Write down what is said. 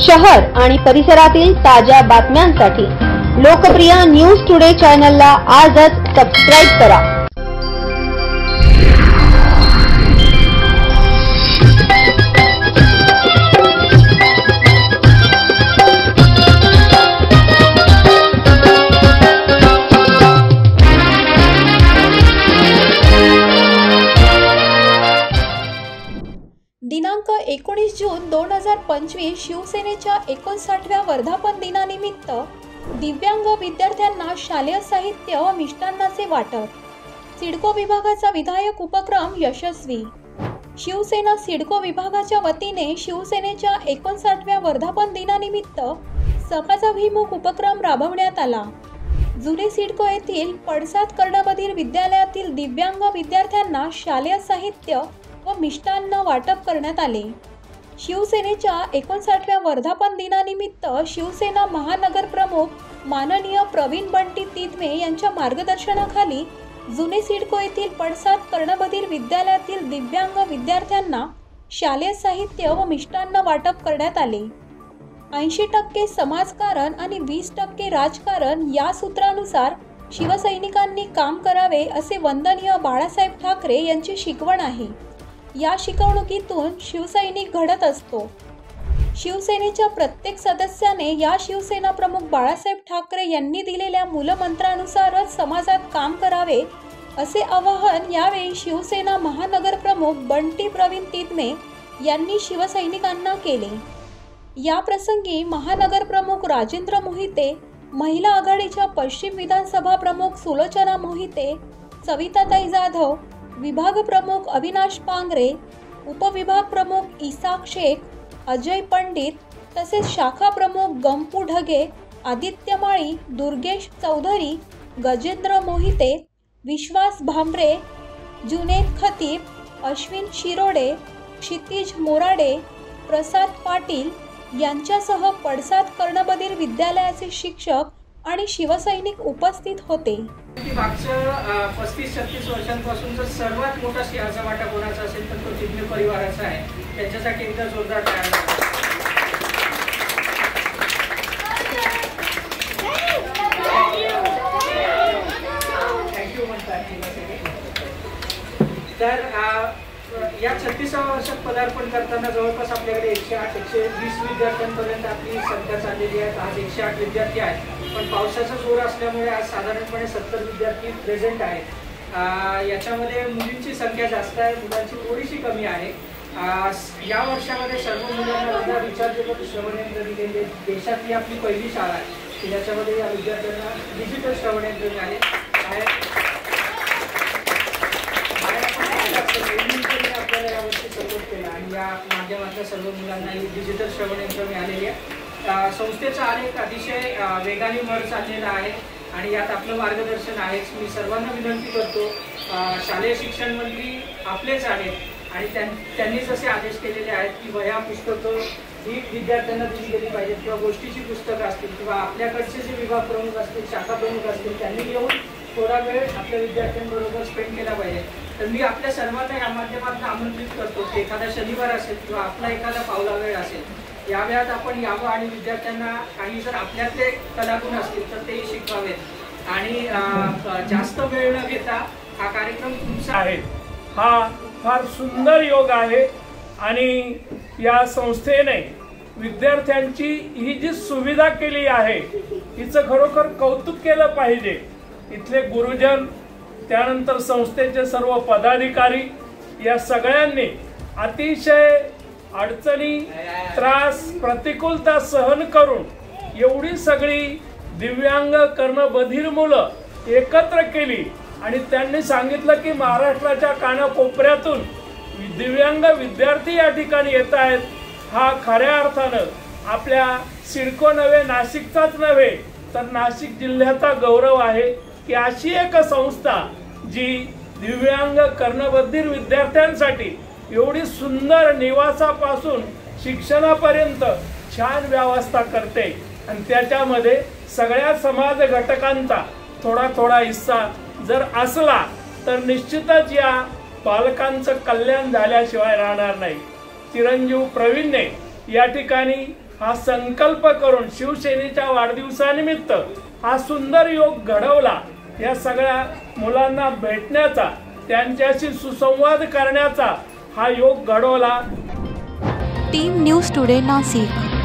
शहर आणि परिसरातील ताज्या बातम्यांसाठी लोकप्रिय न्यूज टुडे चॅनलला आजच सबस्क्राइब करा। दिनांक 19 जून 2025 शिवसेनेच्या 59व्या वर्धापन दिनानिमित्त दिव्यांग विद्यार्थ्यांना शालेय साहित्य व मिष्टान्नाचे वाटप। सिडको विभागाचा विधायक उपक्रम यशस्वी। शिवसेना सिडको विभागाच्या वतीने शिवसेनेच्या 59व्या वर्धापन दिनानिमित्त समाजाभिमुख उपक्रम राबवण्यात आला। जुने सिडको येथील पडसाद कर्णबधीर विद्यालयातील दिव्यांग विद्यार्थ्यांना शालेय साहित्य व मिष्टान्न वाटप करण्यात आले। शिवसेनेच्या 59व्या वर्धापन दिनानिमित्त शिवसेना महानगर प्रमुख माननीय प्रवीण बंटी तिदमे यांच्या मार्गदर्शनाखाली जुने सिडको येथील पडसाद कर्णबधीर विद्यालयातील दिव्यांग विद्यार्थ्यांना शालेय साहित्य व मिष्टान्न वाटप करण्यात आले। 80% समाजकारण आणि 20% राजकारण या सूत्रानुसार शिवसैनिकांनी काम करावे असे वंदनीय बाळासाहेब ठाकरे यांची शिकवण आहे। या शिकवणुकीतून शिवसैनिक घडत असतो। शिवसेनेच्या प्रत्येक सदस्याने या शिवसेना प्रमुख बाळासाहेब ठाकरे यांनी दिलेल्या मूलमंत्रानुसारच समाजात काम करावे असे आवाहन यावेळी शिवसेना महानगर प्रमुख बंटी प्रवीण तिदमे यांनी शिवसैनिकांना केले। या प्रसंगी महानगर प्रमुख राजेंद्र मोहिते, महिला आघाडीच्या पश्चिम विधानसभा प्रमुख सुलोचना मोहिते, सविताताई जाधव, विभाग प्रमुख अविनाश पांगरे, उपविभाग प्रमुख इसाक शेख, अजय पंडित तसेच शाखा प्रमुख गंपू ढगे, आदित्य माळी, दुर्गेश चौधरी, गजेंद्र मोहिते, विश्वास भांबरे, जुनेद खतीब, अश्विन शिरोडे, क्षितिज मोराडे, प्रसाद पाटील यांच्यासह पडसाद कर्णबधीर विद्यालयाचे शिक्षक आणि शिवसैनिक उपस्थित होते। मागच्या 35-36 वर्षांपासूनचा सर्वात मोठा सिंहाचा वाटा कोणाचा असेल तर तो तिदमे परिवाराचा आहे। त्यांच्यासाठी एकदा जोरदार टाळ्या। थँक्यू म्हणतात। तर या 36व्या वर्षात पदार्पण करताना जवळपास आपल्याकडे 108-120 विद्यार्थ्यांपर्यंत आपली संख्या चाललेली आहे। आज 108 विद्यार्थी आहेत, पण पावसाचा जोर असल्यामुळे आज साधारणपणे 70 विद्यार्थी प्रेझेंट आहेत। याच्यामध्ये मुलींची संख्या जास्त आहे, मुलांची थोडीशी कमी आहे। या वर्षामध्ये सर्व मुलांना रिचार्जेबल श्रवणयंत्र दिलेले, देशातली आपली पहिली शाळा आहे की ज्याच्यामध्ये या विद्यार्थ्यांना डिजिटल श्रवणयंत्र मिळाले। आपल्याला यावर्षी सपोर्ट केला आणि या माध्यमातून सर्व मुलांना डिजिटल श्रवणयंत्र मिळालेली आहे। संस्थेचा आलेख अतिशय वेगाने वर चाललेला आहे आणि यात आपलं मार्गदर्शन आहेच। मी सर्वांना विनंती करतो, शालेय शिक्षण मंत्री आपलेच आहेत आणि त्यांनी जसे आदेश केलेले आहेत की वह्या पुस्तकं ही विद्यार्थ्यांना दिली गेली पाहिजेत किंवा गोष्टीची पुस्तकं असतील किंवा आपल्याकडचे जे विभाग प्रमुख असतील, शाखा प्रमुख असतील, त्यांनी येऊन थोडा वेळ आपल्या विद्यार्थ्यांबरोबर स्पेंड केला पाहिजे। तर मी आपल्या सर्वांना या माध्यमातून आमंत्रित करतो की एखादा शनिवार असेल किंवा आपला एखादा पावला वेळ असेल, या वेळात आपण यावं आणि विद्यार्थ्यांना काही जर आपल्यातले कलागुण असतील तर तेही शिकवावेत आणि जास्त वेळ न घेता हा कार्यक्रम तुमचा आहे। हा फार सुंदर योग आहे आणि या संस्थेने विद्यार्थ्यांची ही जी सुविधा केली आहे हिचं खरोखर कौतुक केलं पाहिजे। इथले गुरुजन, त्यानंतर संस्थेचे सर्व पदाधिकारी या सगळ्यांनी अतिशय अडचणी, त्रास, प्रतिकूलता सहन करून एवढी सगळी दिव्यांग कर्णबधीर मुलं एकत्र केली आणि त्यांनी सांगितलं की महाराष्ट्राच्या कानाकोपऱ्यातून दिव्यांग विद्यार्थी या ठिकाणी येत आहेत। हा खऱ्या अर्थानं आपल्या सिडको नव्हे, नाशिकचाच नव्हे तर नाशिक जिल्ह्याचा गौरव आहे की अशी एक संस्था जी दिव्यांग कर्णबधीर विद्यार्थ्यांसाठी एवढी सुंदर निवासापासून शिक्षणापर्यंत छान व्यवस्था करते आणि त्याच्यामध्ये सगळ्या समाज घटकांचा थोडा थोडा हिस्सा जर असला तर निश्चितच या पालकांचं कल्याण झाल्याशिवाय राहणार नाही। चिरंजीव प्रवीणने या ठिकाणी हा संकल्प करून शिवसेनेच्या वाढदिवसानिमित्त हा सुंदर योग घडवला। या सगळ्या मुलांना भेटण्याचा, त्यांच्याशी सुसंवाद करण्याचा हा योग घडवला। Team news today Nashik.